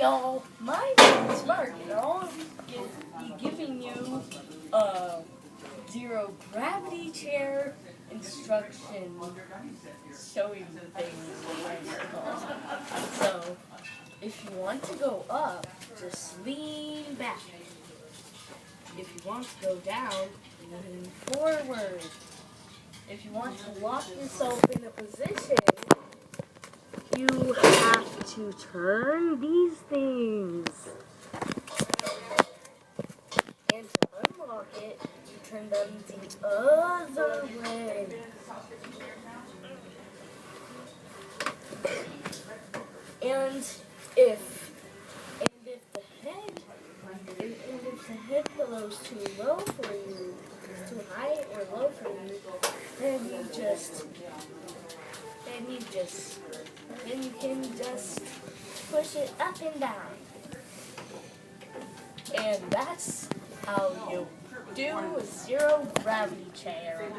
y'all, my name is Mark, and I'll be giving you a zero gravity chair instruction showing things. So, if you want to go up, just lean back. If you want to go down, lean forward. If you want to lock yourself in a position, you have to turn these things. And to unlock it, you turn them the other way. And if the head pillow is too low for you, too high or low for you, then you can just push it up and down. And that's how you do a zero gravity chair.